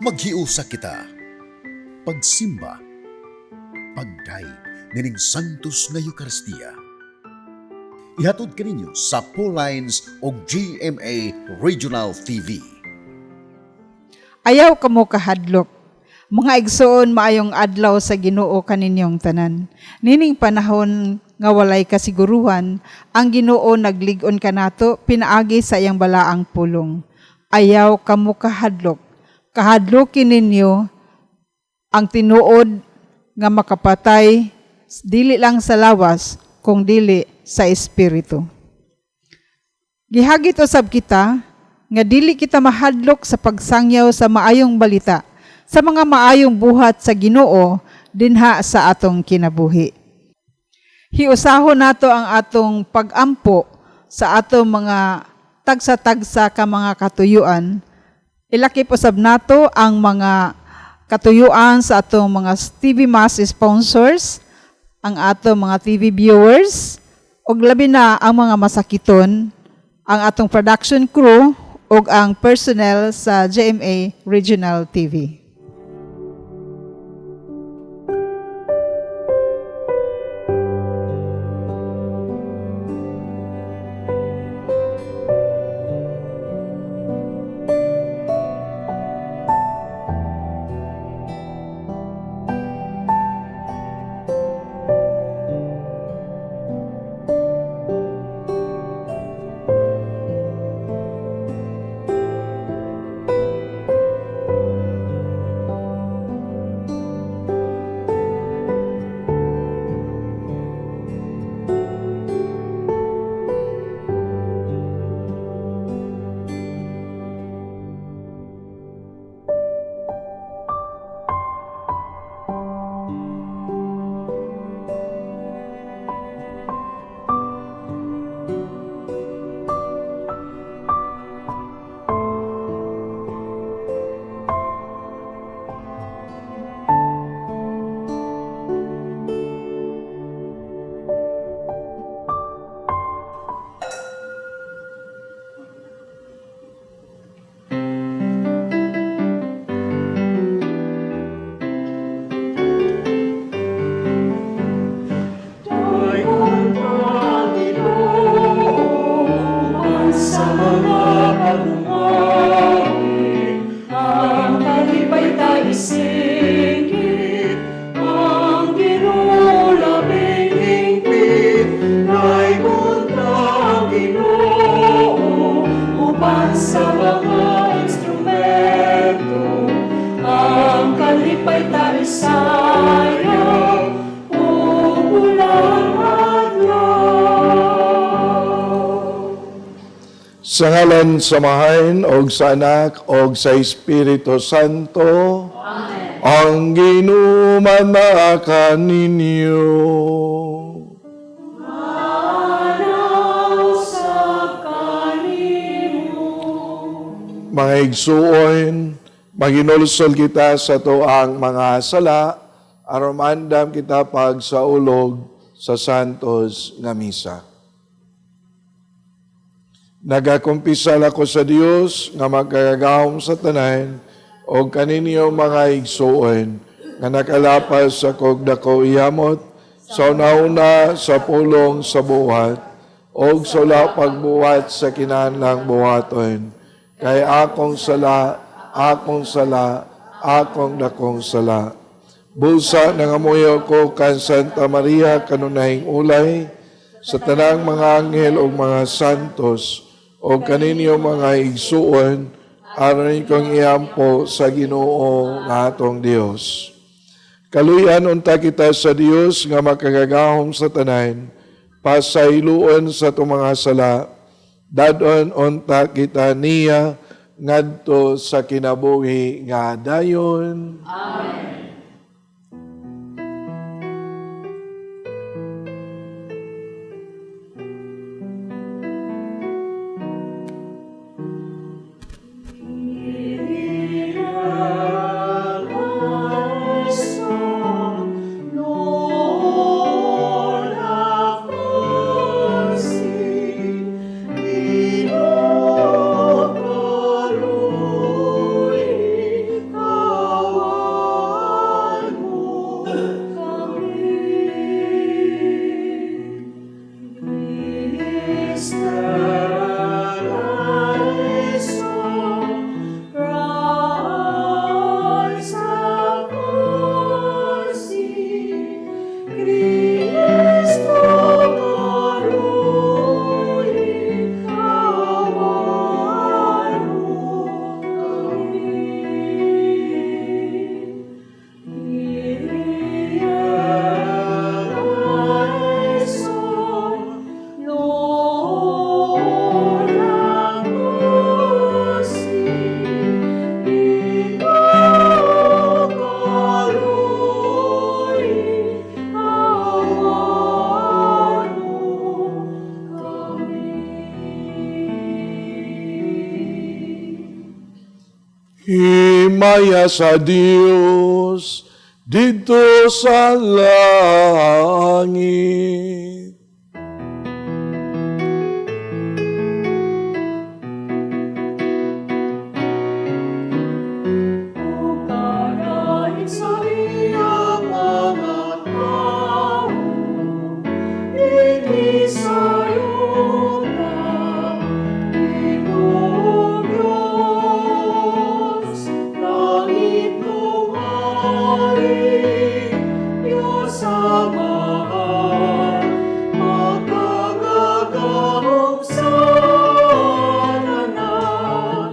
Maghiusa kita. Pagsimba, pagday nining Santos nga Eucharistia. Ihatod kaninyo sa Pauline's o GMA Regional TV. Ayaw kamo kahadlok. Mga igsoon maayong adlaw sa Ginoo kaninyong tanan. Nining panahon nga walay kasiguruhan, ang Ginoo naglig-on kanato pinaagi sa iyang balaang pulong. Ayaw kamo kahadlok. Kahadlokin ninyo ang tinuod nga makapatay dili lang sa lawas kung dili sa espiritu. Gihagit usab kita nga dili kita mahadlok sa pagsangyaw sa maayong balita, sa mga maayong buhat sa Ginoo dinha sa atong kinabuhi. Hiusahon nato ang atong pag-ampo sa atong mga tagsa-tagsa ka mga katuyuan. Ilakip usab nato ang mga katuyuan sa atong mga TV Mass sponsors, ang atong mga TV viewers, ug labi na ang mga masakiton, ang atong production crew ug ang personnel sa GMA Regional TV. Sa ngalan samahain og sa Anak og sa Espiritu Santo. Amen. Ang ginuman na kaninyo. Manaw sa kanimo. Mga igsuon, maginulsol kita sa tuang mga sala, aron maandam kita pag sa ulog sa Santos nga misa. Nagakumpisal ako sa Dios nga magkagahom sa tanan o kaninyo mga igsuon nga nakalapas sa kogdako iyamot sa una sa pulong sa buhat o sa pagbuhat sa kinahanglang buhaton kay akong sala, akong dakong sala. Busa nangamuyo ko kan Santa Maria kanunayng ulay sa tanang mga anghel o mga santos o kaninyo mga igsuon, aron kong iampo sa Ginoo nga atong Dios. Kaluyan unta kita sa Dios nga makagagahom sa tanan, pasayloon sa itong mga sala, dadon unta kita niya ngadto sa kinabuhi nga dayon. Amen. himaya sa Dios dito sa langit. Pagkarain sa iyang mga tao, hindi sa'yo na Panginoong Diyos, langit lumaring, Diyos Amahan, magkagagahong sa tanan,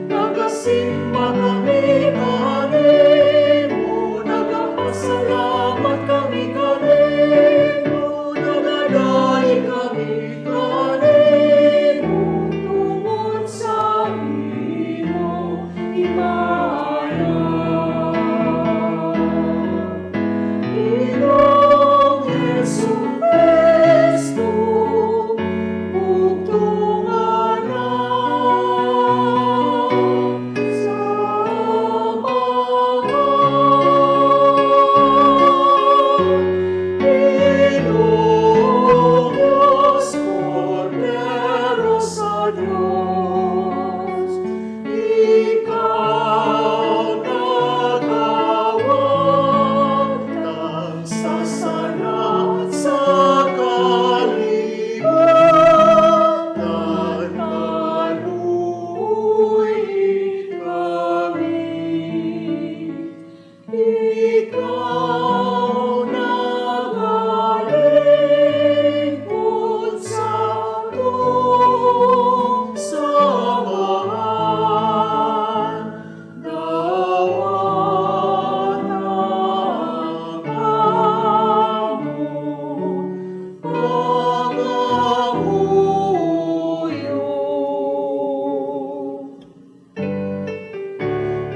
nagasimba kami kanimo, nagapasalamat kami kanimo, nagadali kami kanimo, tungod sa imo himaya. Ginoong Jesucristo, bugtungan na sa amahan. Ginoong Diyos, Kordero sa Diyos, ikaw nagawag ng sasanat sa kalibatan, naluhi kami. Ikaw nagalingkod sa tuong samahan, dawat ang amon pangamuyo.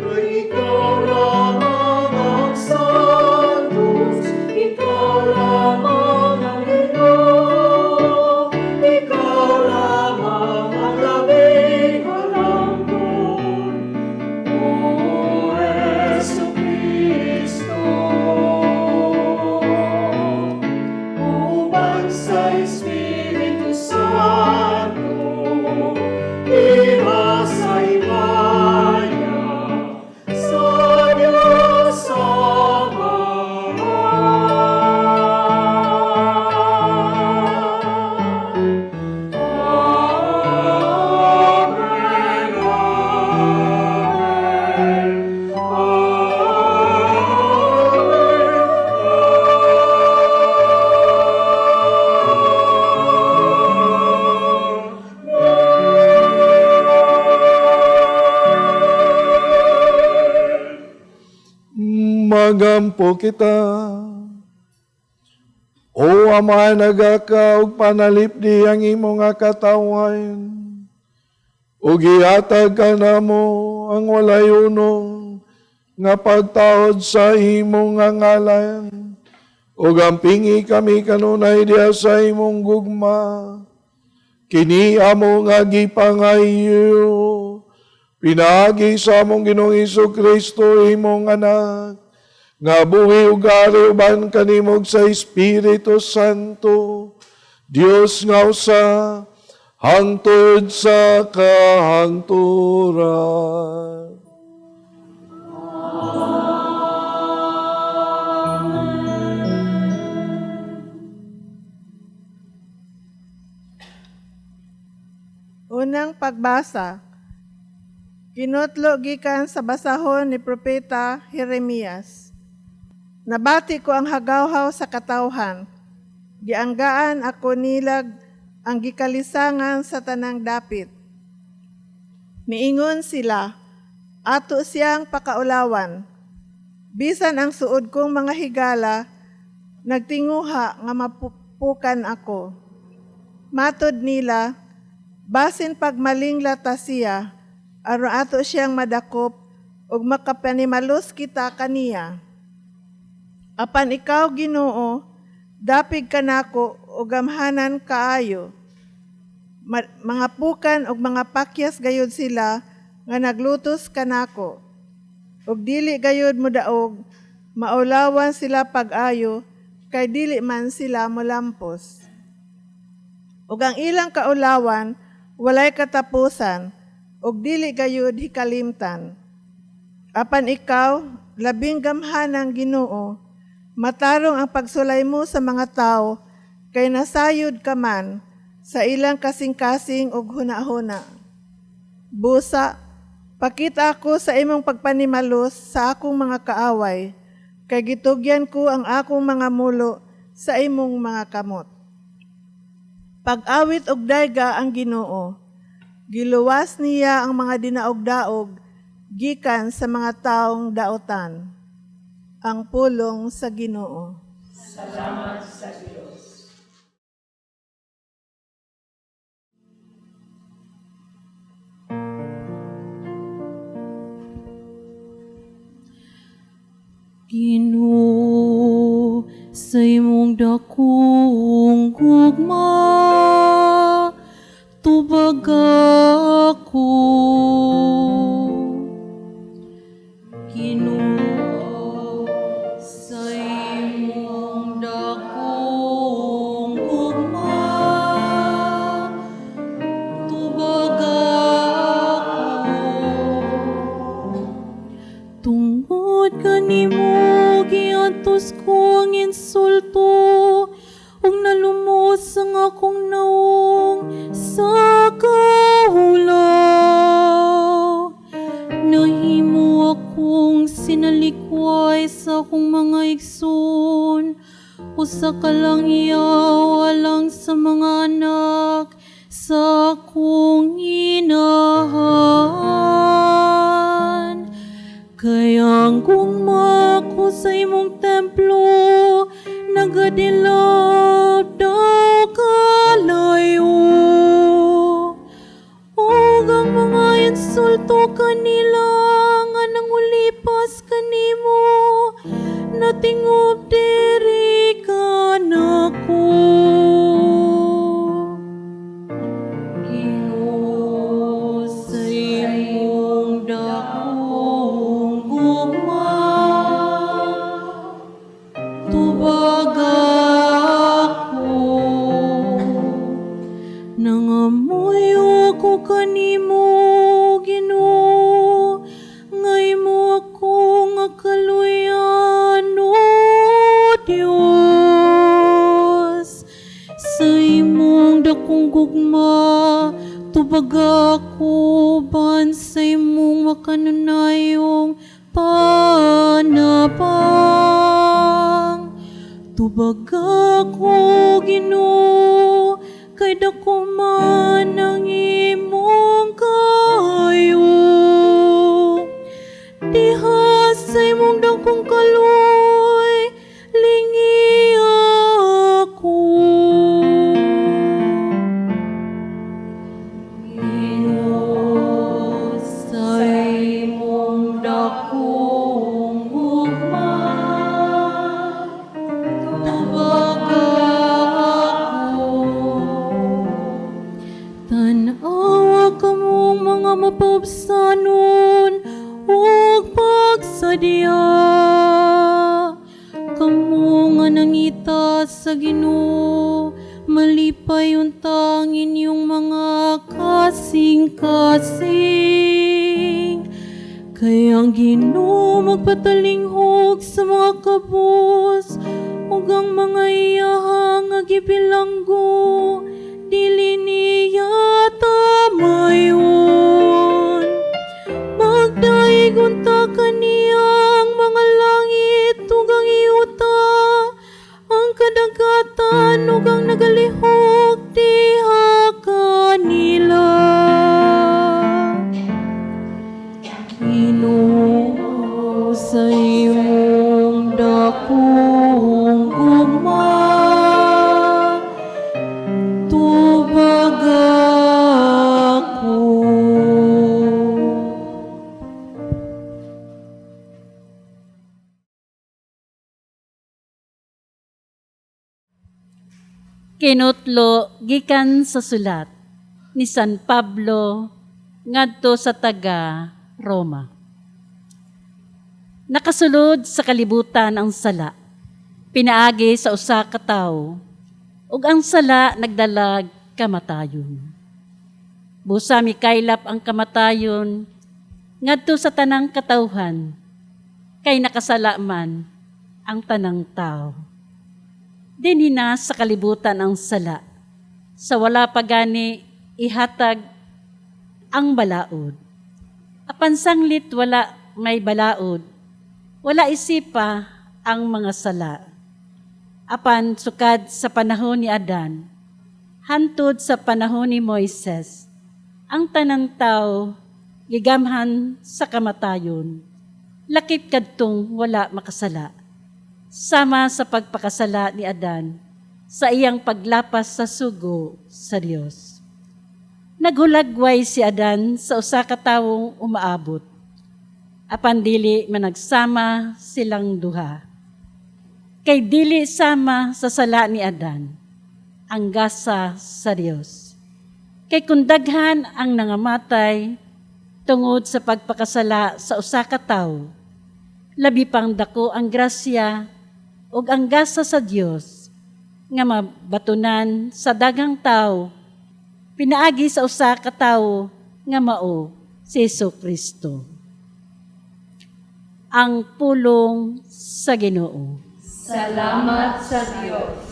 Kay ikaw lamang ang santos, ikaw lamang ang Ginoo, ikaw lamang ang labing halangdon, O Jesucristo. Uban sa Espiritu Santo, iba sa himaya, sa Diyos Amahan. Amen, amen, Magampo kita. O Ama, nagaka og panalipdi ang imo nga katawan. O gihatag ka namo ang walay unong nga pagtaod sa imo nga ngalan. O gampingi kami kanunay diha sa imong gugma. Kini amo nga gipangayo. Pinagi sa among Ginoong Jesucristo imong anak, nga buhi ug ari uban kanimog sa Espiritu Santo, Dios nga usa, hangtod sa kahangturan. Unang pagbasa. Kinutlo gikan sa basahon ni Propeta Jeremias. Nabati ko ang hagawhaw sa katawhan. Gianggaan ako nilag ang gikalisangan sa tanang dapit. Miingon sila, ato siyang pakaulawan. Bisan ang suod kong mga higala, nagtinguha nga mapupukan ako. Matod nila, basin pagmalingla ta siya, aron ato siyang madakop ug makapanimalos kita kaniya. Apan ikaw, Ginoo, dapig kanako ug gamhanan kaayo. Mga pukan ug mga pakyas gayud sila nga naglutos kanako. ug dili gayud mo daog, maulawan sila pag-ayo, kay dili man sila molampos. Ug ang ilang kaulawan, walay katapusan, ug dili gayud hikalimtan. Apan ikaw, labing gamhanang Ginoo, matarong ang pagsulay mo sa mga tao, kay nasayod ka man sa ilang kasing-kasing ug huna-huna. Busa, pakita ako sa imong pagpanimalos sa akong mga kaaway, kay gitugyan ko ang akong mga mulo sa imong mga kamot. Pag-awit og dayga ang Ginoo, giluwas niya ang mga dinaog-daog gikan sa mga taong daotan. Ang pulong sa Ginoo. Ginoo, sa imong dakong gugma, tubag ako. Ginoo, sa imong dakong gugma, tubag ako. Tungod kanimo giantos ko ang insulto ug nalumos ang akong naong sa kahulaw. Nahimo akong sinalikway sa akong mga igsoon, usa ka lang iyaw alang sa mga anak sa akong inahan. Kaya ang gugma ko sa imong templo, nagadilaw daw kalayo. Ug ang mga insulto kanila nga nangulipas kanimo, natingob diri ka nako. Ginoo, sa imong dakong gugma, tubag ako. Nangamoy ako kanimo, Ginoo, nga imo ako nga kaluyan, o Dios. Sa imong dakong gugma, tubag ako ban sa imong makanunayong panapang. Tubag ako, Ginoo, kay dako man ang imong kayo. Diha sa imong dakong kaloy, lingi ako. Ginoo, sa imong dakong gugma, tubag ako. Tan-awa kamong mga mapaubsanon ug pagsadya. Kamo nga nangita sa Ginoo, malipay untang inyong mga kasing-kasing. Kaya ang Ginoo magpatalinghog sa mga kabus ug ang mga iyahang nga gibilanggo, dili niya tamayon. Magdaig unta kaniyang mga langit ug ang yuta, ang kadagatan ug ang nagalihok diha kanila. Ginoo, sa imong dakong gugma, tubag ako. Kinutlo gikan sa sulat ni San Pablo ngadto sa taga Roma. Nakasulod sa kalibutan ang sala, pinaagi sa usa ka tawo, ug ang sala nagdalag kamatayon. Busa mikaylap ang kamatayon ngadto sa tanang katawhan, kay nakasala man ang tanang tao. Dinhina sa kalibutan ang sala, sa wala pa gani ihatag ang balaod. Apan sanglit wala may balaod, wala isipa ang mga sala. Apan sukad sa panahon ni Adan, hantod sa panahon ni Moises, ang tanang tao gigamhan sa kamatayon, lakip kadtong wala makasala. Sama sa pagpakasala ni Adan sa iyang paglapas sa sugo sa Dios. Naghulagway si Adan sa usa ka tawong umaabot. Apan dili managsama silang duha. Kay dili sama sa sala ni Adan ang gasa sa Dios. Kay kung daghan ang nangamatay tungod sa pagpakasala sa usa ka tawo, labi pang dako ang grasya ug ang gasa sa Dios nga mabatunan sa daghang tawo pinaagi sa usa ka tawo nga mao si Jesu-Kristo. Ang pulong sa Ginoo. Salamat sa Diyos.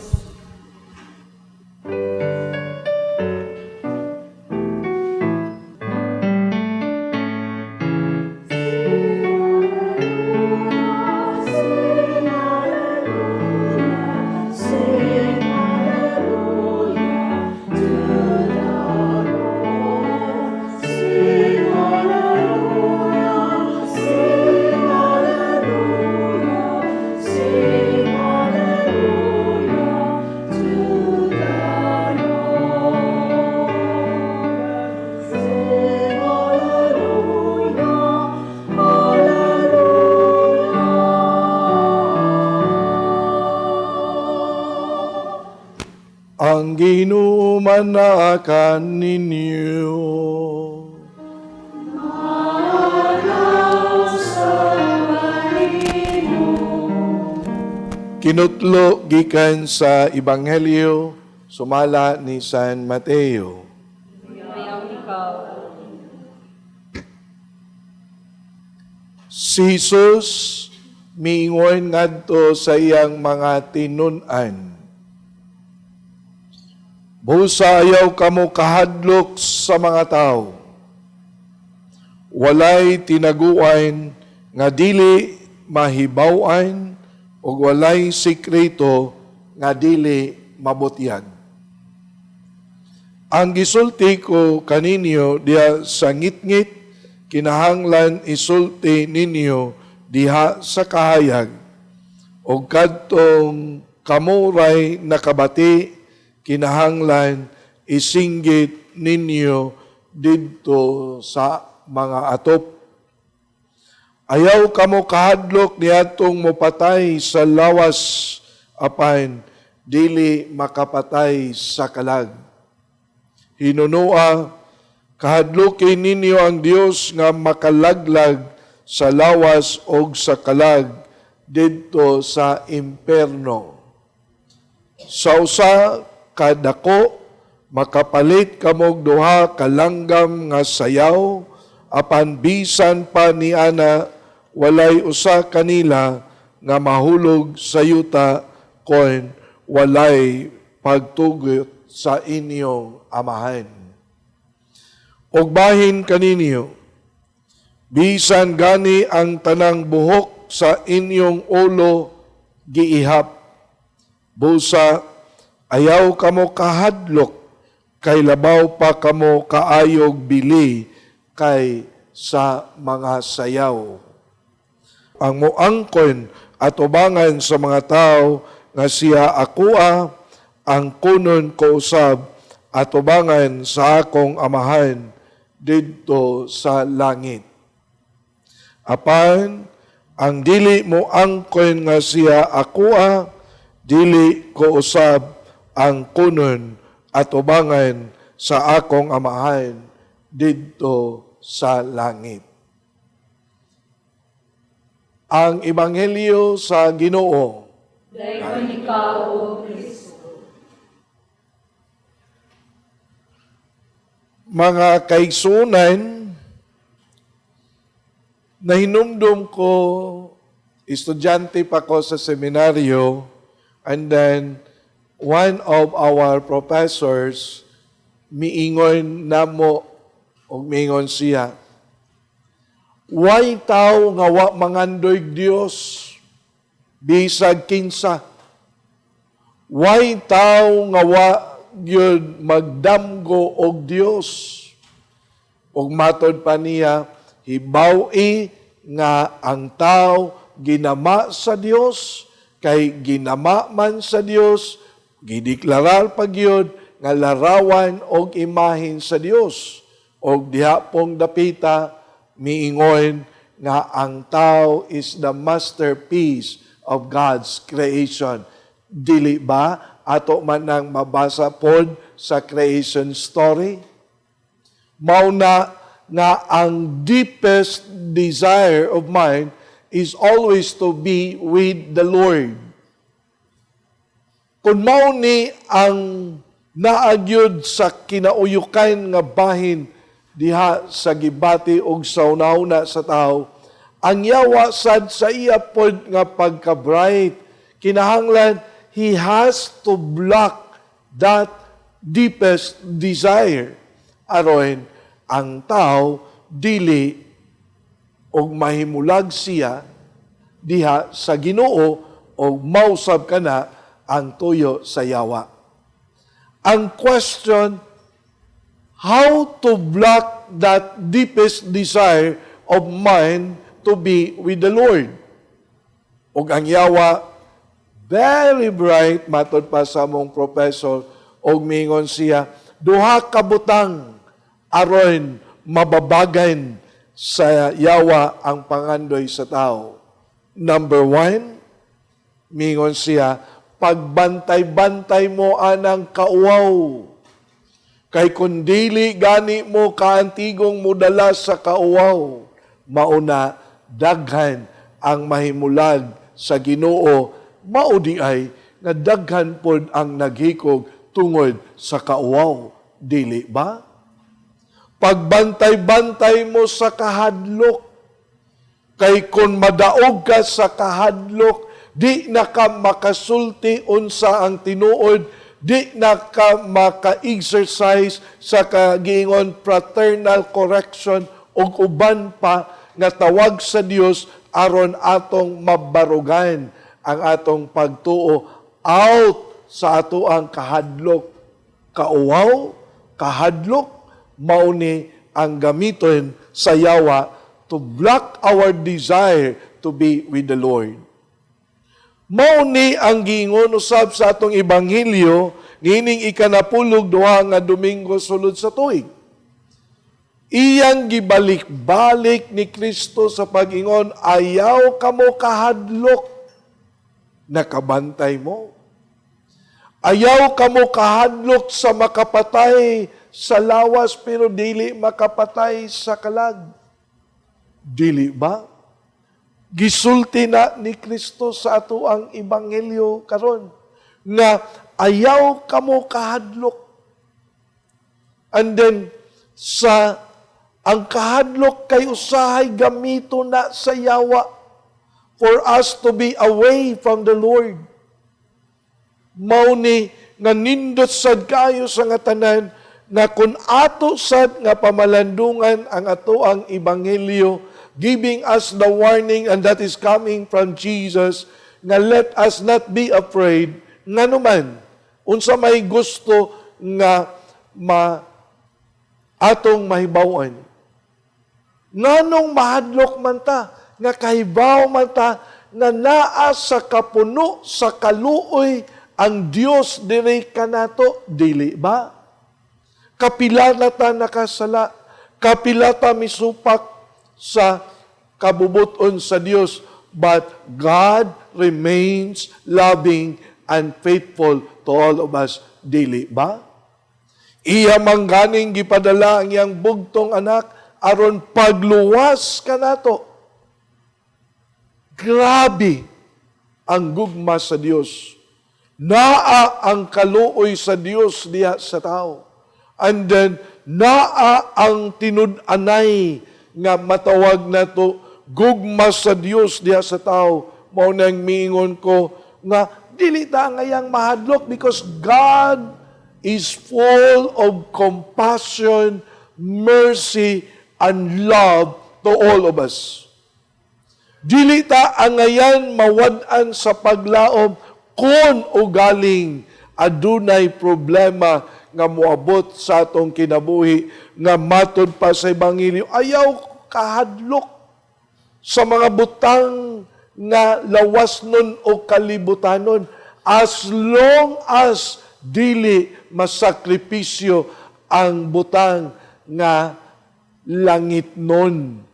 Ang Ginoo manakan ninyo. Kinutlo gikan sa Ebanghelyo sumala ni San Mateo. Si Jesus miingon ngadto sa iyang mga tinun-an. Busa ayaw kamo kahadlok sa mga tao. Walay tinaguan nga dili mahibaw-an o walay sikreto nga dili mabutyag. Ang gisulti ko kaninyo diha sa ngit-ngit, kinahanglan isulti ninyo diha sa kahayag. O kadtong kamuray nakabati, kinahanglan isinggit ninyo didto sa mga atop. Ayaw kamo kahadlok niadtong mopatay sa lawas apan dili makapatay sa kalag. Hinunua, kahadlokin ninyo ang Dios nga makalaglag sa lawas o sa kalag didto sa imperno. Sa usa kadako, makapalit kamog duha kalanggam nga sayaw, apan bisan pa ni ana, walay usa kanila nga mahulog sa yuta kon walay pagtugot sa inyong amahan. Og bahin kaninyo, bisan gani ang tanang buhok sa inyong ulo giihap, busa ayaw kamo kahadlok, kay labaw pa kamo kaayog bili kay sa mga sayaw. Ang moangkon at ubangan sa mga tao nga siya akua, ang kunon ko usab at ubangan sa akong amahan didto sa langit. Apan, ang dili mo angkon nga siya akua, dili ko usab ang kunon at ubangan sa akong amahan didto sa langit. ang Ebanghelyo sa Ginoo. Mga kaigsunan, nahinumdum ko, estudyante pa ko sa seminaryo, and then one of our professors miingon namo o miingon siya, "Why tao nga wa mangandoy Dios bisag kinsa? Why tao nga wa gyud magdamgo og Dios?" Ug matod pa niya, hibaw-i nga ang tao ginama sa Dios, kay ginama man sa Dios, gideklarar pagyud nga larawan og imahen sa Dios. Og diha pong dapita miingon nga ang tao is the masterpiece of God's creation. Dili ba ato man nang mabasa pod sa creation story? Mauna nga ang deepest desire of mine is always to be with the Lord. Kung mao ni ang naagyod sa kinauyukan nga bahin diha sa gibati og sa una sa tao, ang yawa sad sa iya pod nga pagka-bright, kinahanglan he has to block that deepest desire. Aron ang tao dili og mahimulag siya diha sa Ginoo og mausab kana ang tuyo sa yawa. Ang question, how to block that deepest desire of mine to be with the Lord? Og ang yawa, very bright, matod pa sa mong professor, og mingon siya, duha ka butang aron mababagan sa yawa ang pangandoy sa tao. Number 1, mingon siya, pagbantay-bantay mo anang kauwaw. Kay kung dili gani mo kaantigong mudala sa kauwaw, mauna daghan ang mahimulag sa Ginoo, maudi ay nga daghan pod ang naghikog tungod sa kauwaw. Dili ba? Pagbantay-bantay mo sa kahadlok, kay kung madaog ka sa kahadlok, di na ka makasulti unsa ang tinuod, di na ka maka-exercise sa kagiingon fraternal correction ug uban pa nga tawag sa Dios aron atong mabarugan ang atong pagtuo out sa atoang kahadlok. Kauwaw, kahadlok, mauni ang gamiton sa yawa to block our desire to be with the Lord. Mauni ang giingon usab sa atong ebanghelyo ngining ikanapulog duha nga Domingo sulod sa tuig. Iyang gibalik-balik ni Kristo sa pag-ingon, ayaw kamo kahadlok, nakabantay mo. Ayaw kamo kahadlok sa makapatay sa lawas pero dili makapatay sa kalag. Dili ba? Gisulti na ni Kristo sa ato ang ebanghelyo karon na ayaw kamo kahadlok. And then sa ang kahadlok kay usahay gamito na sa yawa for us to be away from the Lord. Mauni nga nindot sad kayo sa nga tanan na kung ato sad nga pamalandungan ang ato ang ebanghelyo, giving us the warning, and that is coming from Jesus, nga let us not be afraid, nga naman, unsa may gusto nga atong mahibawan. Nganong mahadlok man ta, nga kahibaw man ta, nga naa sa kapuno, sa kaluoy, ang Dios diri kanato, dili ba? Kapila na ta nakasala, kapila ta misupak sa kabubuton sa Dios, but God remains loving and faithful to all of us, dili ba? Iya mangganing gipadala ang iyang bugtong anak aron pagluwas kanato. Grabe ang gugma sa Dios. Naa ang kaluoy sa Dios diha sa tao. And then, naa ang tinud-anay nga matawag na to gugma sa Dios diha sa tao. Mao nang miingon ko nga dili ta ngayang mahadlok because God is full of compassion, mercy, and love to all of us. Dili ta angayan mawad-an sa paglaom kung ugaling adunay problema nga moabot sa atong kinabuhi nga matod pa sa ebanghelyo. Ayaw kahadlok sa mga butang nga lawas nun o kalibutanon as long as dili masakripisyo ang butang nga langit nun.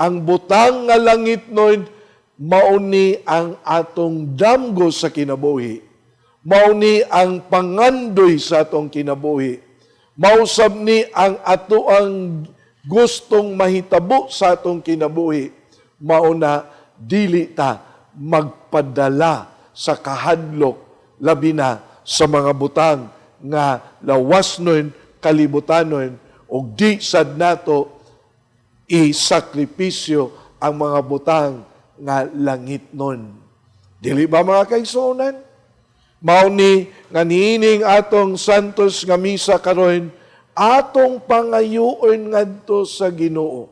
Ang butang nga langit nun, mauni ang atong damgo sa kinabuhi. Mauni ang pangandoy sa atong kinabuhi. Mausab ni ang atoang gustong mahitabo sa atong kinabuhi. Mauna, dili ta magpadala sa kahadlok, labi na sa mga butang nga lawas nun, kalibutanon, o di sad nato isakripisyo ang mga butang nga langit nun. Dili ba mga kaigsuonan? Mauni nga niining atong santos nga misa karon, atong pangayuon ngadto sa Ginoo.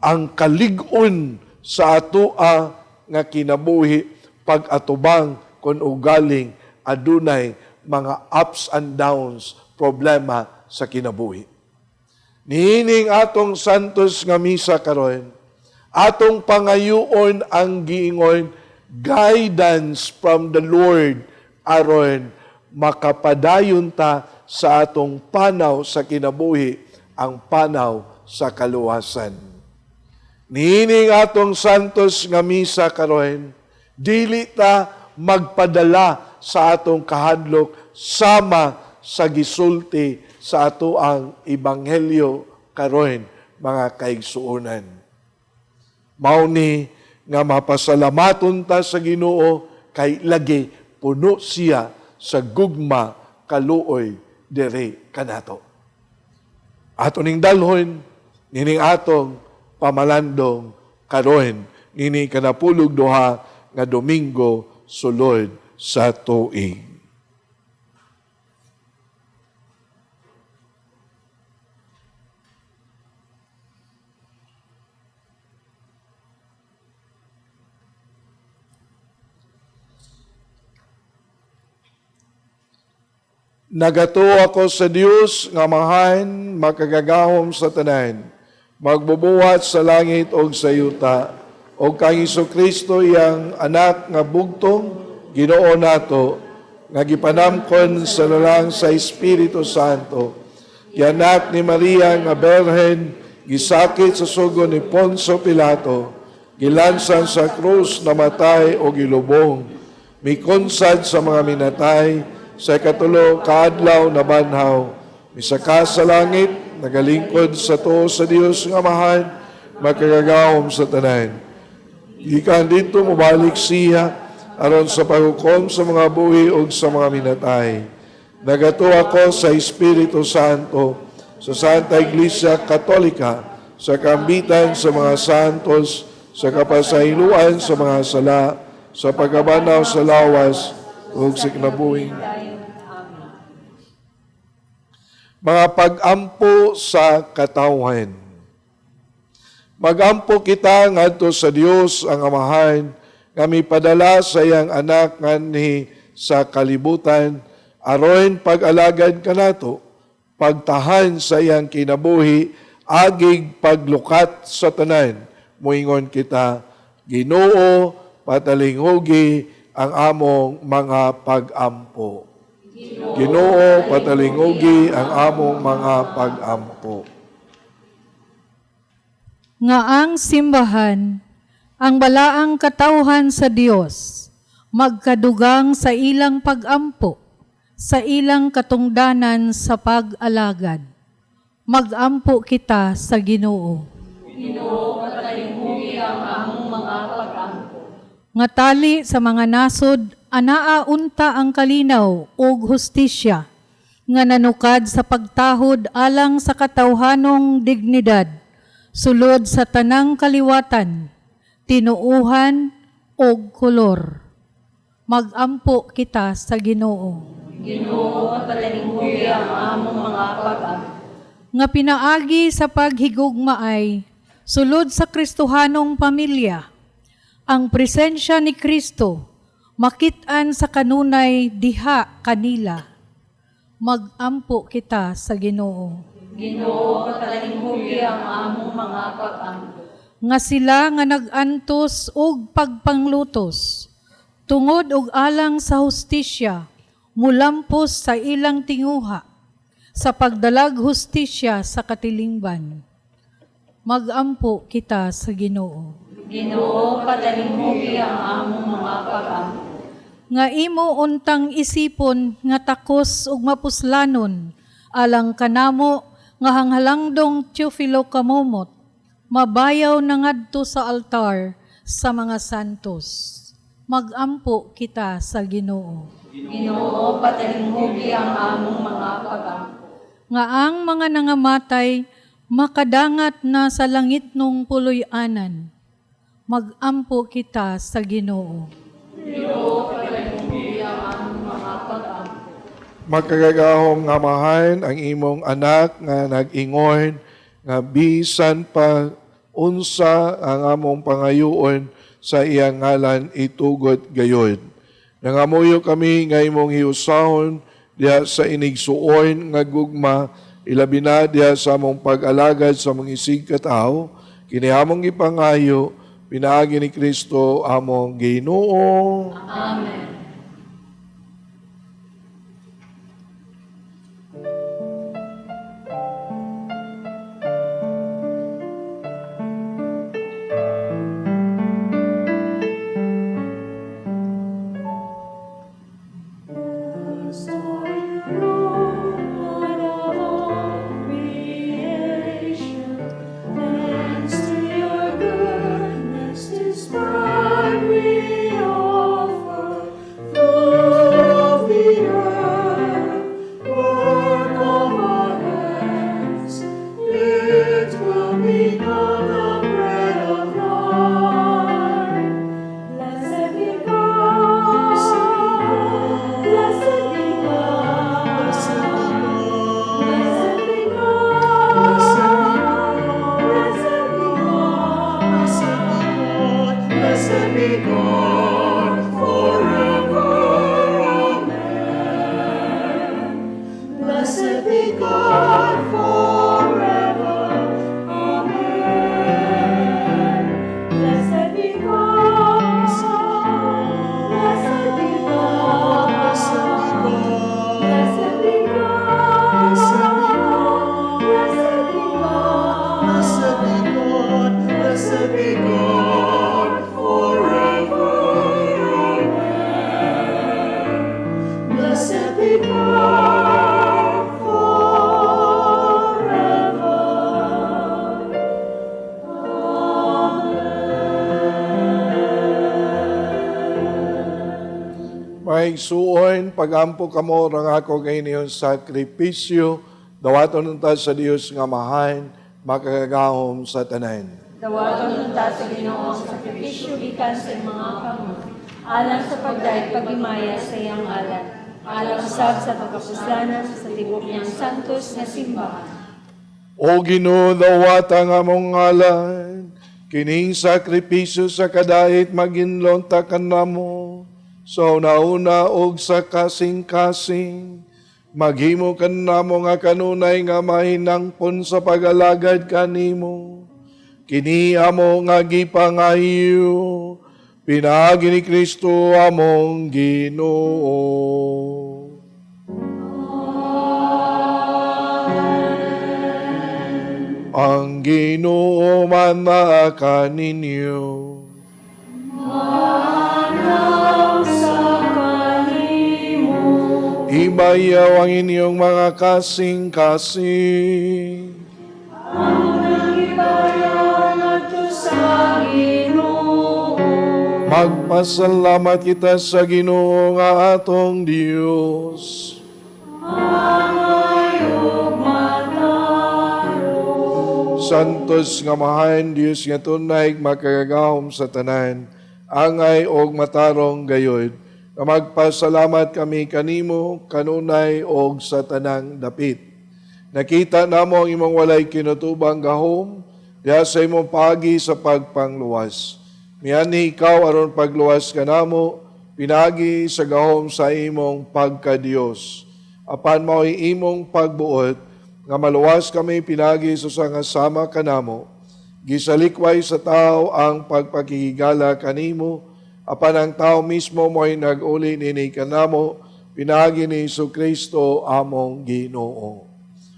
Ang kalig-on sa atoa nga kinabuhi pag-atubang kun ugaling adunay mga ups and downs, problema sa kinabuhi. Niining atong santos nga misa karon, atong pangayuon ang giingon, guidance from the Lord aron makapadayon ta sa atong panaw sa kinabuhi, ang panaw sa kaluwasan. Niining atong santos nga misa karon, dili ta magpadala sa atong kahadlok sama sa gisulti sa ato ang ebanghelyo karon, mga kaigsuonan. Mauni nga mapasalamaton ta sa Ginoo kay lagi puno siya sa gugma kaluoy diri kanato. Ato ning dalhon nining atong pamalandong karon nini kanapulog duha nga Domingo sulod sa tuig. Nagato ako sa Dios nga mahan makagagahom sa tanan, magbubuhat sa langit og sa yuta, og kang Kristo iyang anak nga bugtong Ginoo nato, nga gipanamkon sa lalang sa Espiritu Santo, gianak ni Maria nga berhen, gisakit sa sugo ni Poncio Pilato, gilansan sa krus, namatay o gilubong, mikonsad sa mga minatay, sa katulo kaadlaw na banhaw, misaka sa langit, nagalingkod sa tuo sa Dios nga mahan, makagagahom sa tanan. Ikan dito mubalik siya, aron sa paghukom sa mga buhi o sa mga minatay. Nagato ako sa Espiritu Santo, sa Santa Iglesia Katolika, sa kambitan sa mga santos, sa kapasahiluan sa mga sala, sa pagabanaw sa lawas, o sa kinabuhing. Mga pag-ampo sa katawhan. Mag-ampo kita ngadto sa Dios ang Amahan, nga mipadala sa iyang anak nganhi sa kalibutan, aron pag-alagad kanato, pagtahan sa iyang kinabuhi, agig paglukat sa tanan. Muingon kita, Ginoo, patalinghugi ang among mga pag-ampo. Ginoo, patalinghugi ang among mga pag-ampo. Nga ang simbahan, ang balaang katawhan sa Dios, magkadugang sa ilang pag-ampo, sa ilang katungdanan sa pag-alagad. Mag-ampo kita sa Ginoo. Ginoo, patalinghugi ang among mga pag-ampo. Nga tali sa mga nasod, anaa unta ang kalinaw ug hustisya, nga nanukad sa pagtahod alang sa katawhanong dignidad, sulod sa tanang kaliwatan, tinuuhan ug kolor. Magampo kita sa Ginoo. Nga pinaagi sa paghigugmaay, sulod sa Kristohanong pamilya, ang presensya ni Kristo, makit-an sa kanunay diha kanila. Magampo kita sa Ginoo. Nga sila nga nagantos og pagpanglutos, tungod og alang sa hustisya, mulampos sa ilang tinguha, sa pagdalag hustisya sa katilingban. Magampo kita sa Ginoo. Nga imo untang isipon nga takos ug mapuslanon, alang kanamo nga hanghalangdong Teofilo kamomot, mabayaw na ngadto sa altar sa mga santos. Magampo kita sa Ginoo. Nga ang mga nangamatay makadangat na sa langit nung puloy-anan. Magampo kita sa Ginoo. Makagagahom nga mahan ang imong anak nga nag-ingon nga bisan pa unsa ang among pangayuon sa iyang ngalan itugot gayon. Nangamuyo kami nga imong hiusahon diha sa inigsuon nga gugma, ilabi na diha sa among pag-alagad sa mga isig katao, kini among ipangayo, pinaagi ni Kristo among Ginoo. Amen. Maigsuon, pagampo kamo rang ako kay niyon sakripisyo, dawaton unta sa Dios nga mahan, makagagahom sa tanan. Dawaton unta sa Ginoo ang sakripisyo gikan sa mga kamo, alang sa pagdayeg pagimaya sa iyang alat, alang usab sa pagkapuslanan sa tibok niyang santos nga simbahan. O Ginoo, dawata nga mong ngalan, kining sakripisyo sa kadait maginlonta kanamo, so nauna og sa kasing-kasing, maghimo kanamo nga kanunay nga mahinangpon sa pag-alagad kanimo. Kini amo nga gipangayo, pinaagi ni Kristo among Ginoo. Ang Ginoo man kaninyo. Ibayaw ang inyong mga kasing-kasing. Ang ibayaw ngadto sa Ginoo. Magpasalamat kita sa Ginoo nga atong Dios. Santos nga mahan Dios nga tunay makagagahom sa tanan, angay og matarong gayod. Nga magpasalamat kami kanimo kanunay og sa tanang dapit. Nakita namo ang imong walay kinutubang gahom, diha sa imong pagi sa pagpangluwas. Miani ikaw aron pagluwas ka namo, pinagi sa gahom sa imong pagka-Dios. Apan mao'y imong pagbuot, nga maluwas kami pinagi sa nga sama kanamo. Gisalikway sa tao ang pagpakihigala kanimo, apan ang tao mismo mo'y nag-uli nini kanamo, pinagi ni Jesucristo among Ginoo.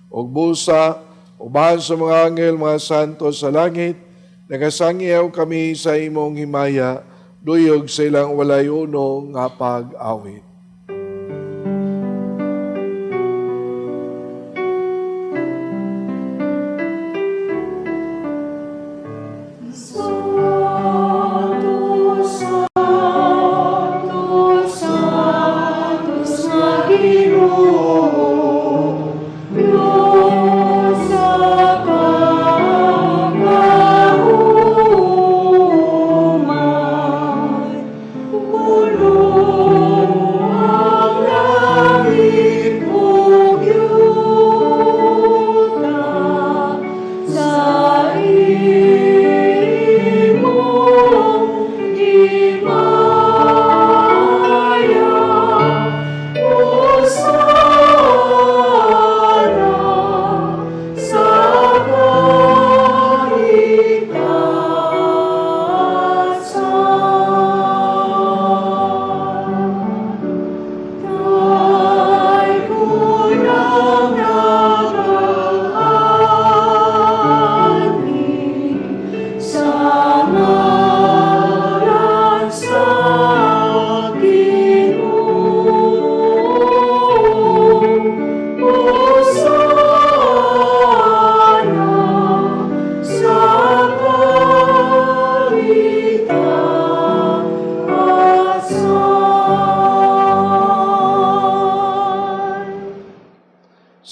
Og busa, ubahan sa mga anghel, mga santos sa langit, nagasangyaw kami sa imong himaya, duyog sa ilang walay uno nga pag-awit.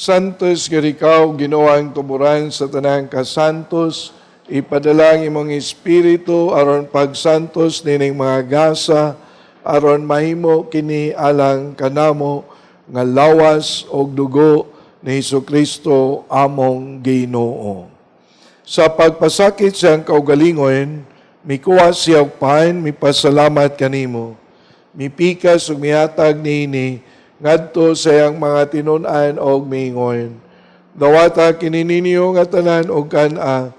Santos nga ikaw, Ginoong tuburan sa tanang kasantos, ipadala imong espiritu aron pagsantos nining mga gasa, aron mahimo kini alang kanamo nga lawas og dugo ni Jesucristo among Ginoo. Sa pagpasakit siyang kaugalingon, mikuha siya og pahan, mipasalamat kanimo. Mipikas ug mihatag niini ngadto sa iyang mga tinun-an og miingon. Dawata kini ninyo nga tanan og kana,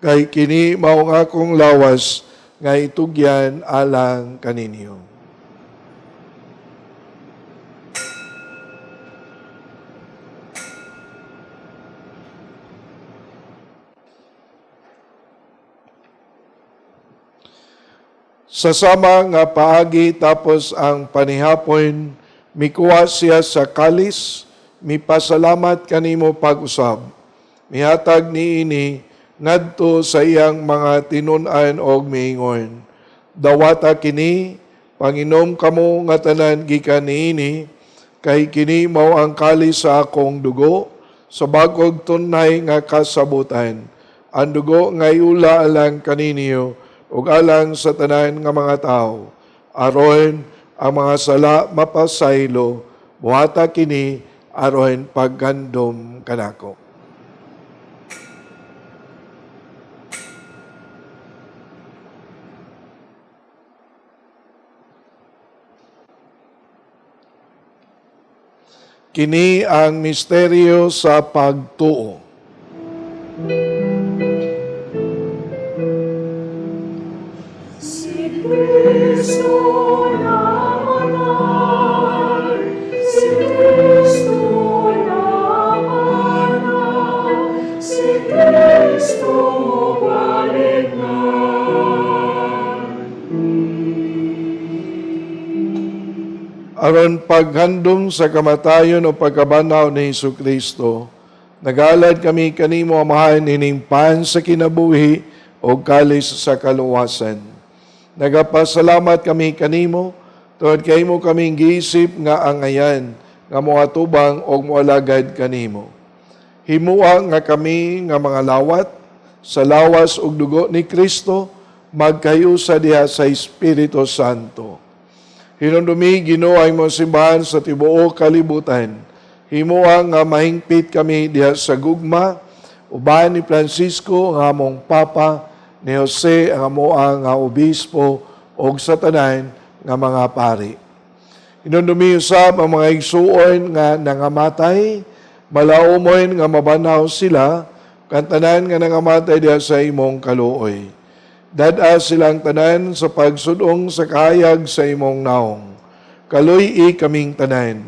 kay kini mao nga akong lawas nga itugyan alang kaninyo. Sa sama nga paagi tapos ang panihapon, mikuha siya sa kalis, mipasalamat kanimo pag-usab. Mihatag niini ngadto sa iyang mga tinun-an og miingon. Dawata kini, panginom kamo nga tanan gikan niini, kay kini mao ang kalis sa akong dugo, sa bagog tunay nga kasabutan. Ang dugo nga iula alang kaninyo, ug alang sa tanan nga mga tao. Aron ang mga sala mapasaylo, buhata kini aron paggandom kanako. Kini ang misteryo sa pagtuo. Si Cristo namanay, si Cristo namanay, si Cristo balik na. Aron paghandom sa kamatayon o pagkabanaw ni Jesucristo, nagalad kami kanimo amahan ining pan sa kinabuhi o kalis sa kaluwasan. Nagapasalamat kami kanimo, tungod kay mo kaming giisip nga angayan, nga mga tubang o mualagad kanimo. Himua nga kami nga mga lawat, sa lawas ug dugo ni Kristo, magkayusa diha sa Espiritu Santo. Hinundumi Ginoo ang mong simbahan sa tibuok kalibutan. Himua nga mahingpit kami diha sa gugma, uban ni Francisco ang among Papa, ni Jose ang amoang nga obispo o sa tanan nga mga pari. Hinundumi usab ang mga igsuon nga nangamatay, malaumon nga mabanaw sila, kantanan nga nangamatay diha sa imong kaluoy. Dada silang tanan sa pagsudong sa kahayag sa imong naong. Kaluy-i kaming tanan.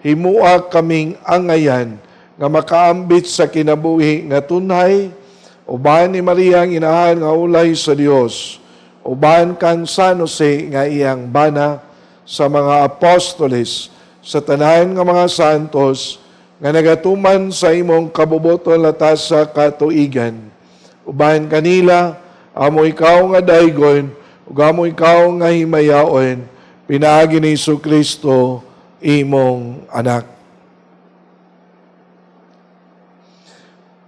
Himua kaming angayan nga makaambit sa kinabuhi nga tunhay, uban ni Maria ang inahan nga ulay sa Dios, uban kang San Jose nga iyang bana, sa mga apostoles, sa tanan nga mga santos, nga nagatuman sa imong kabuboton latas sa katuigan. Uban kanila, amo ikaw nga daygon, ug amo ikaw nga himayaon, pinaagi ni Jesu-Kristo, imong anak.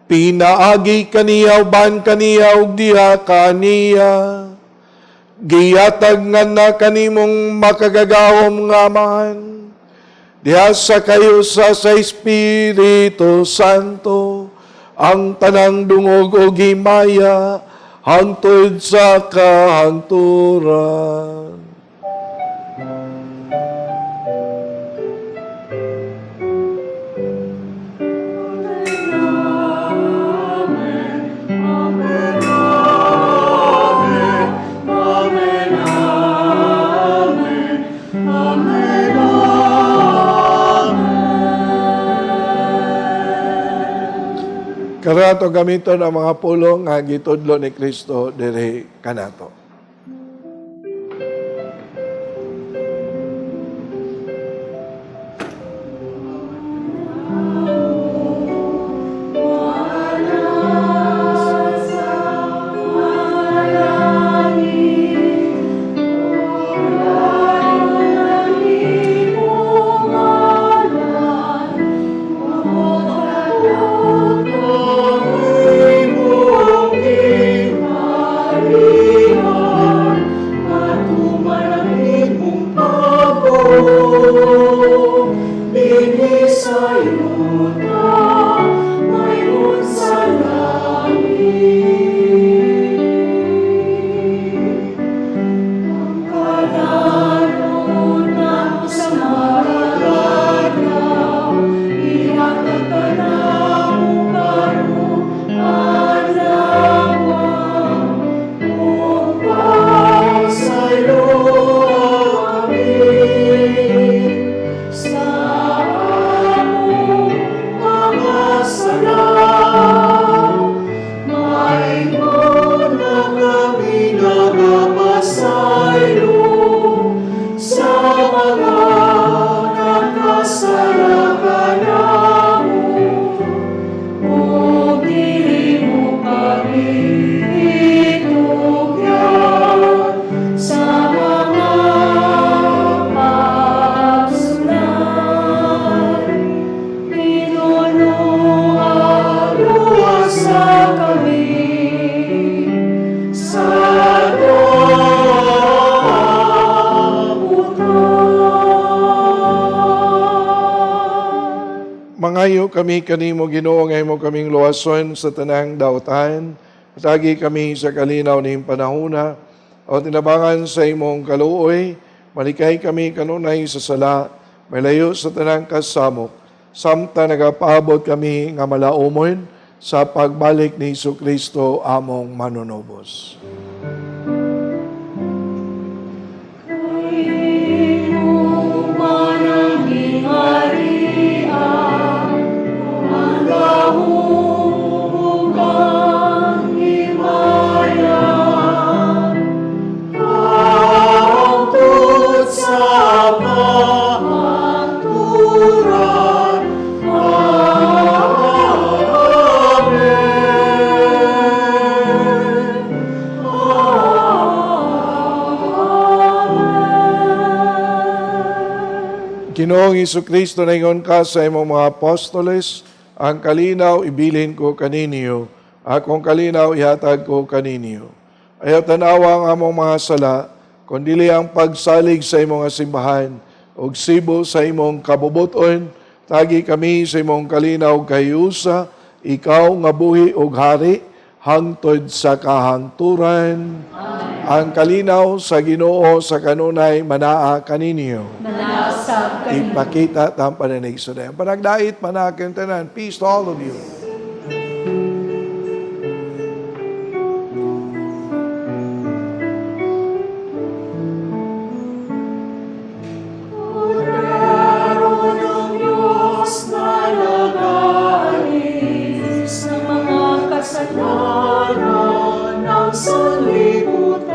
Pinaagi kaniya, uban kaniya, ug diha kaniya, giyatag nga na kanimong makagagawom nga man, diha sa kayo sa Espiritu Santo, ang tanang dungog o gimaya, hangtod sa kahangturan. Karato gamiton ang mga pulong nga gitudlo ni Kristo diri kanato. Mangayo kami kanimo Ginoo nga imo kaming luwason sa tanang daotan. Tagi kami sa kalinaw ning panahona o tinabangan sa imong kaluoy. Malikay kami kanunay sa sala, malayo sa tanang kasamok. Samta nagapaabot kami nga malaumon sa pagbalik ni Jesu-Kristo among manunubos. Amen. Ginoong Kristo na ingon ka sa imong mga apostoles, ang kalinaw ibilin ko kaninyo, akong kalinaw ihatag ko kaninyo. Ayaw tanawa ang among mga sala, kundili ang pagsalig sa imong simbahan, og sibo sa imong kabubuton, tagi kami sa imong kalinaw kayusa, ikaw nga buhi og hari, hangtod sa kahangturan. Ang kalinaw sa Ginoo sa kanunay manaa kaninyo. Manasab kaninyo. Ipakita ang pananig sa dayan. Panagdait, manakin tanan. Peace to all of you. Sa mga kasalanan ng sanlibutan,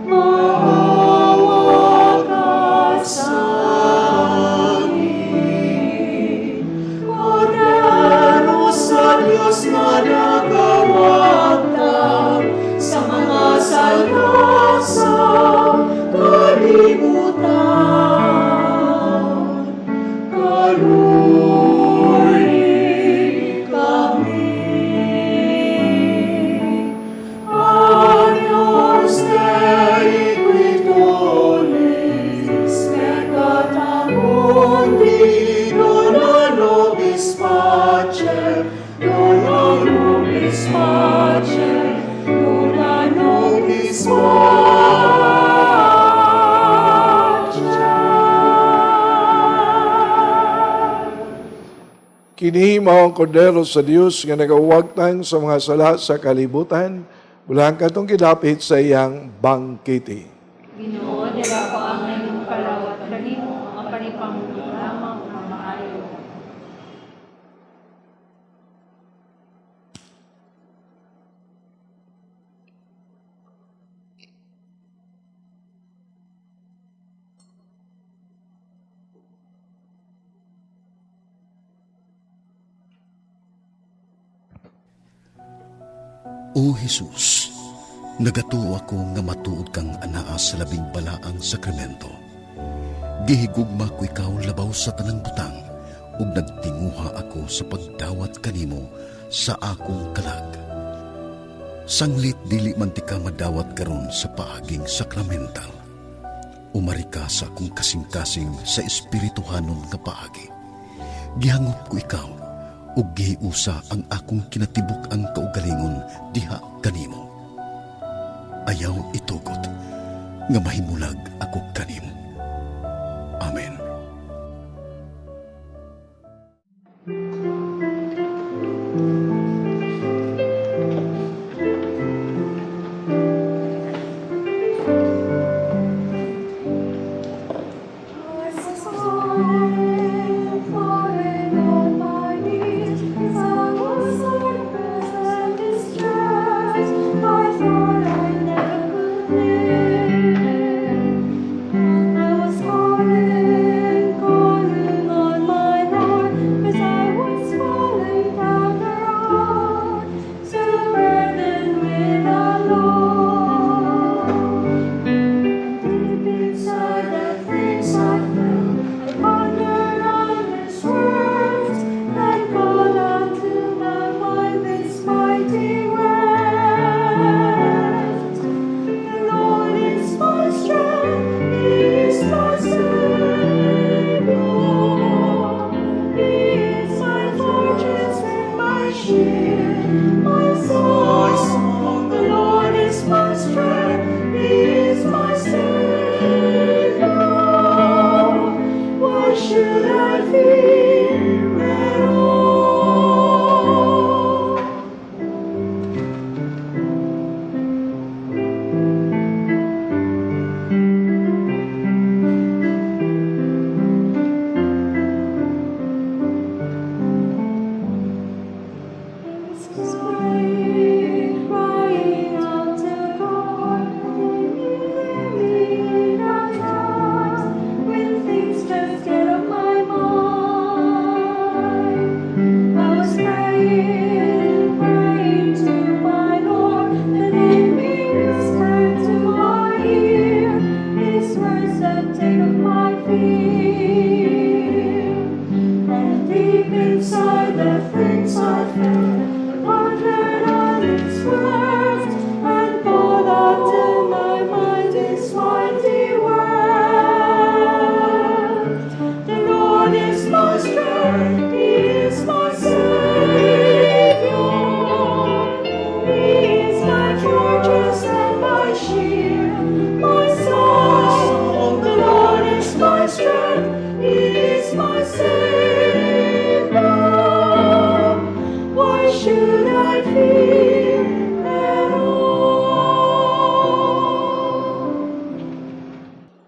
maawa ka sa amin. Cordero sa Diyos na nagawagtang sa mga salmo sa kalibutan, Agnus Dei quitolis, peccata mundi, dona nobis pace, dona nobis pace, dona nobis pace. Kini mao ang kordero sa Dios nga nagawagtang sa mga sala sa kalibutan, bulang katong kidapit sa iyang bangkete. Ginoo, dira ko ang inyong kalawat kanimo, ang panipamulong lamang mamaayo. O Jesus, nagatuo ako nga matuod kang anaa sa labing balaang sakramento. Gihigugma ko ikaw labaw sa tanang butang, ug nagtinguha ako sa pagdawat kanimo sa akong kalag. Sanglit dili man ti ka madawat karon sa paaging sakramental. Umari ka sa akong kasing-kasing sa espirituhanon nga paagi. Gihangop ko ikaw, ug gihiusa ang akong kinatibuk ang kaugalingon diha kanimo. Ayaw itugot nga mahimulag ako kanimo. Amen. I was falling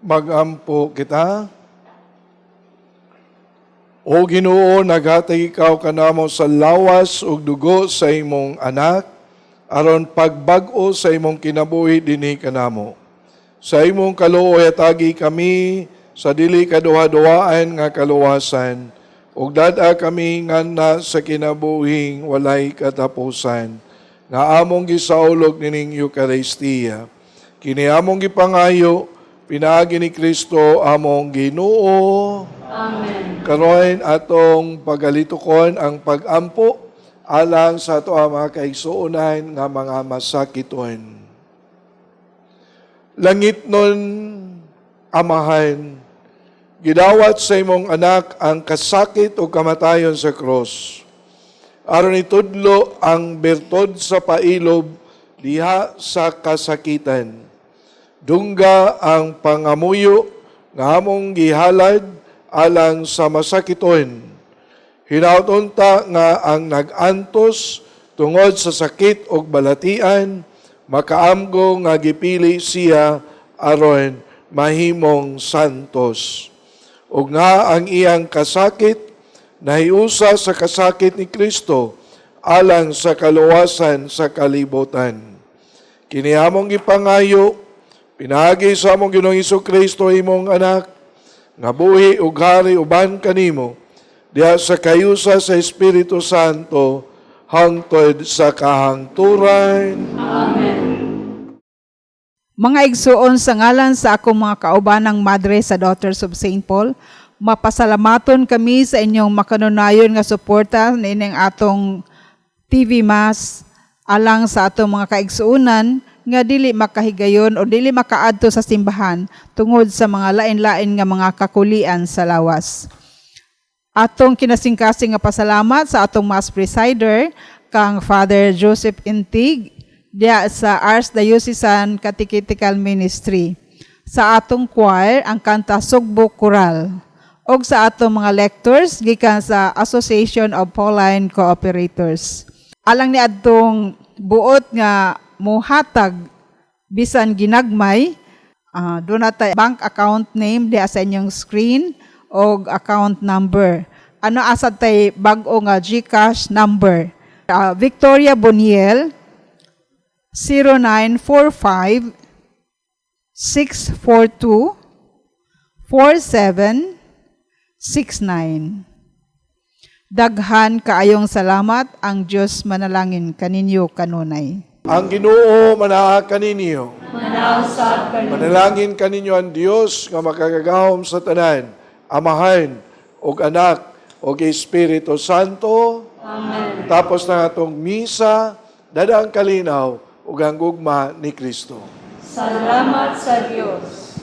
magampo kita. O Ginoo, naghatag ikaw kanamo sa lawas ug dugo sa imong anak, aron pagbag-o sa imong kinabuhi dinhi kanamo. Sa imong kaluoy atagi kami sa dili kaduha-duhaan nga kaluwasan, ug dada kami nganna sa kinabuhing walay katapusan, nga among gisaulog nining Eucharistia. Kini among gipangayo, pinaagi ni Kristo among Ginoo. Amen. Karon atong pagalitukon ang pag-ampo alang sa ato ang mga kaigsuonan nga mga masakiton. Langit nun, Amahan, gidawat sa imong anak ang kasakit o kamatayon sa cross. Aron itudlo ang bertod sa pailob diha sa kasakitan. Dungga ang pangamuyo nga among gihalad alang sa masakiton. Hinautunta nga ang nag-antos tungod sa sakit o balatian, makaamgo nga gipili siya aron mahimong santos. Ug nga ang iyang kasakit nahiusa sa kasakit ni Kristo alang sa kaluwasan sa kalibutan. Kini among gipangayo, pinagi sa among Ginoong Kristo imong anak, nga buhi ug hari uban kanimo, diha sa kayusa sa Espiritu Santo, hangtod sa kahangturan. Amen. Mga igsuon sa ngalan sa akong mga kaubanang madre sa Daughters of St. Paul, mapasalamaton kami sa inyong makanunayon nga suporta nining atong TV Mass alang sa atong mga kaigsuonan nga dili makahigayon o dili makaadto sa simbahan tungod sa mga lain-lain nga mga kakulian sa lawas. Atong kinasingkasing nga pasalamat sa atong Mass Presider kang Father Joseph Intig diya sa Archdiocesan Catechetical Ministry, sa atong choir ang kanta Sugbo Choral, o sa atong mga lectors gikan sa Association of Pauline Cooperators. Alang ni adtong buot nga muhatag bisan ginagmay, doon natay bank account name diya sa inyong screen o account number. Ano asad tay bag-o nga GCash number? Victoria Boniel 0945 642 4769. Daghan kaayong salamat, ang Diyos manalangin kaninyo kanunay. Ang Ginoo manaag kaninyo. Manausap kaninyo. Manalangin kaninyo ang Dios nga makagagahom sa tanan, Amahan ug Anak ug Espiritu Santo. Amen. Tapos na atong misa, dadaang kalinaw ug ang gugma ni Kristo. Salamat sa Diyos.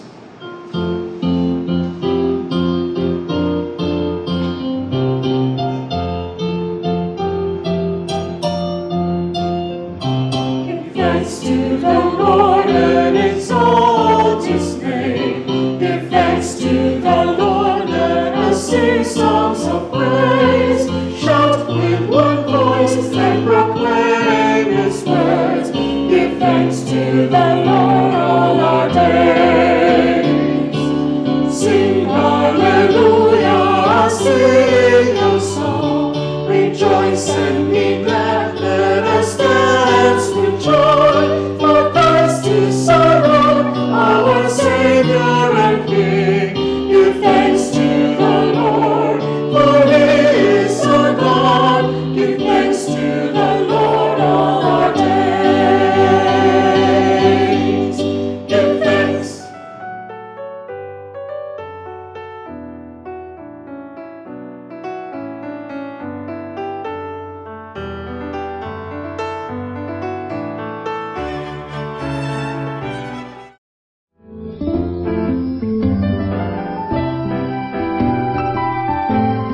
Give thanks to the Lord and exalt His name. Give thanks to the Lord, let us sing songs of praise. Shout with one voice and proclaim His words. Give thanks to the Lord all our days. Sing hallelujah, sing a song. Rejoice and be glad, let us dance with joy. For Christ is our Lord, our Savior and King. Give thanks to the Lord, for He is our God. Give thanks to the Lord all our days. Give thanks.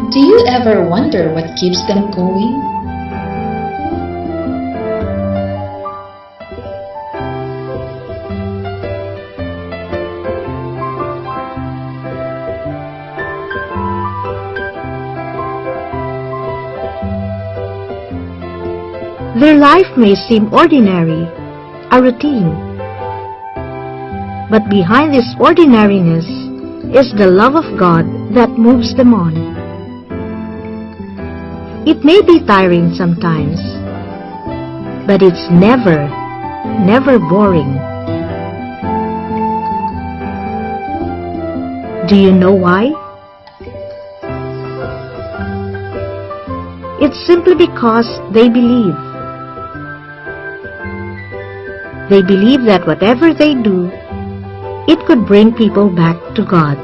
Do you ever wonder what keeps them going? Their life may seem ordinary, a routine. But behind this ordinariness is the love of God that moves them on. It may be tiring sometimes, but it's never boring. Do you know why? It's simply because they believe. They believe that whatever they do, it could bring people back to God.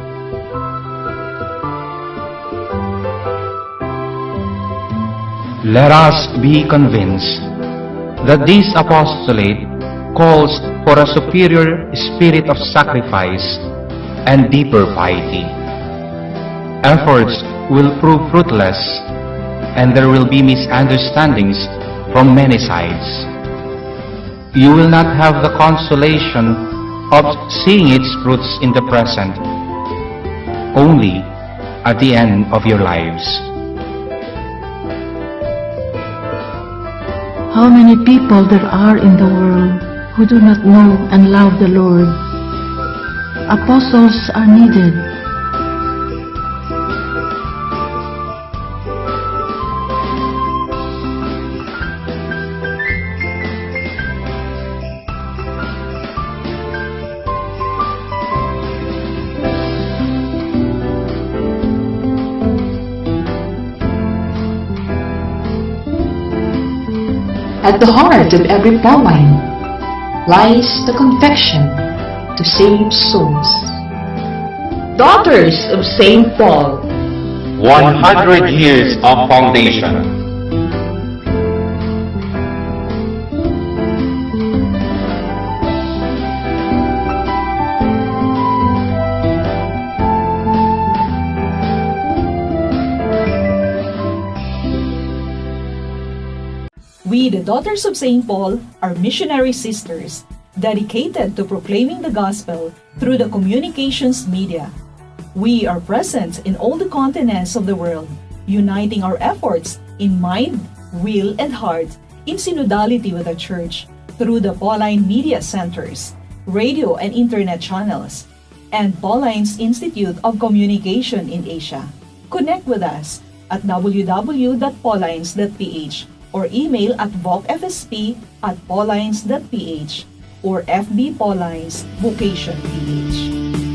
Let us be convinced that this apostolate calls for a superior spirit of sacrifice and deeper piety. Efforts will prove fruitless, and there will be misunderstandings from many sides. You will not have the consolation of seeing its fruits in the present, only at the end of your lives. How many people there are in the world who do not know and love the Lord? Apostles are needed. At the heart of every Pauline lies the conviction to save souls. Daughters of St. Paul, 100 years of foundation. We, the Daughters of St. Paul, are missionary sisters dedicated to proclaiming the gospel through the communications media. We are present in all the continents of the world, uniting our efforts in mind, will, and heart in synodality with the Church through the Pauline Media Centers, radio and internet channels, and Pauline's Institute of Communication in Asia. Connect with us at www.paulines.ph or email at vocfsp@paulines.ph or FB Paulines Vocation PH.